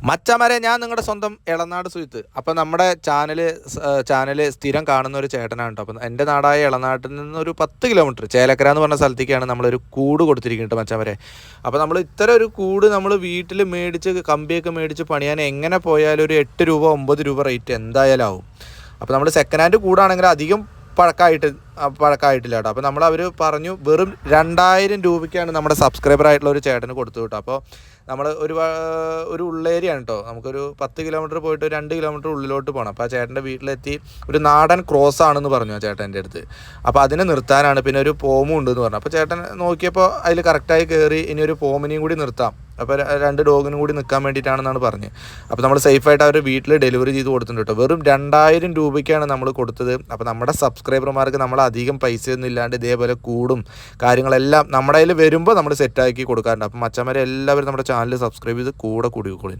മച്ചാമാരെ, ഞാൻ നിങ്ങളുടെ സ്വന്തം എളനാട് സുഹൃത്ത്. അപ്പം നമ്മുടെ ചാനൽ സ്ഥിരം കാണുന്ന ഒരു ചേട്ടനാണ് കേട്ടോ. അപ്പം എൻ്റെ നാടായ എളനാട്ടിൽ നിന്നൊരു 10 കിലോമീറ്റർ ചേലക്കര എന്ന് പറഞ്ഞ സ്ഥലത്തേക്കാണ് നമ്മളൊരു കൂട് കൊടുത്തിരിക്കുന്നത് മച്ചാമാരെ. അപ്പോൾ നമ്മൾ ഇത്തരം ഒരു കൂട് നമ്മൾ വീട്ടിൽ മേടിച്ച് കമ്പിയൊക്കെ മേടിച്ച് പണിയാൻ എങ്ങനെ പോയാലും ഒരു 8 രൂപ 9 രൂപ റേറ്റ് എന്തായാലും ആവും. അപ്പോൾ നമ്മൾ സെക്കൻഡ് ഹാൻഡ് കൂടാണെങ്കിൽ അധികം പഴക്കമായിട്ടില്ല കേട്ടോ. അപ്പോൾ അവർ പറഞ്ഞു വെറും 2000 രൂപയ്ക്കാണ് നമ്മുടെ സബ്സ്ക്രൈബർ ആയിട്ടുള്ള ഒരു ചേട്ടന് കൊടുത്തു കേട്ടോ. അപ്പോൾ നമ്മൾ ഒരു ഉള്ളേരിയാണ് കേട്ടോ. നമുക്കൊരു 10 കിലോമീറ്റർ പോയിട്ട് 2 കിലോമീറ്റർ ഉള്ളിലോട്ട് പോകണം. അപ്പോൾ ആ ചേട്ടൻ്റെ വീട്ടിലെത്തി ഒരു നാടൻ ക്രോസ് ആണെന്ന് പറഞ്ഞു ആ ചേട്ടൻ്റെ അടുത്ത്. അപ്പോൾ അതിനെ നിർത്താനാണ്, പിന്നെ ഒരു പോമും ഉണ്ടെന്ന് പറഞ്ഞു. അപ്പോൾ ചേട്ടൻ നോക്കിയപ്പോൾ അതിൽ കറക്റ്റായി കയറി ഇനി ഒരു പോമിനെയും കൂടി നിർത്താം, അപ്പോൾ 2 ഡോഗിനും കൂടി നിൽക്കാൻ വേണ്ടിയിട്ടാണെന്നാണ് പറഞ്ഞത്. അപ്പോൾ നമ്മൾ സേഫായിട്ട് അവർ വീട്ടിൽ ഡെലിവറി ചെയ്ത് കൊടുത്തിട്ടുണ്ട് കേട്ടോ. വെറും 2000 രൂപയ്ക്കാണ് നമ്മൾ കൊടുത്തത്. അപ്പോൾ നമ്മുടെ സബ്സ്ക്രൈബർമാർക്ക് നമ്മൾ അധികം പൈസയൊന്നും ഇല്ലാണ്ട് ഇതേപോലെ കൂടും കാര്യങ്ങളെല്ലാം നമ്മുടെ കയ്യിൽ വരുമ്പോൾ നമ്മൾ സെറ്റാക്കി കൊടുക്കാറുണ്ട്. അപ്പം മച്ചന്മാരെ എല്ലാവരും നമ്മുടെ ചാനൽ സബ്സ്ക്രൈബ് ചെയ്ത് കൂടെ കൂടിക്കോളി.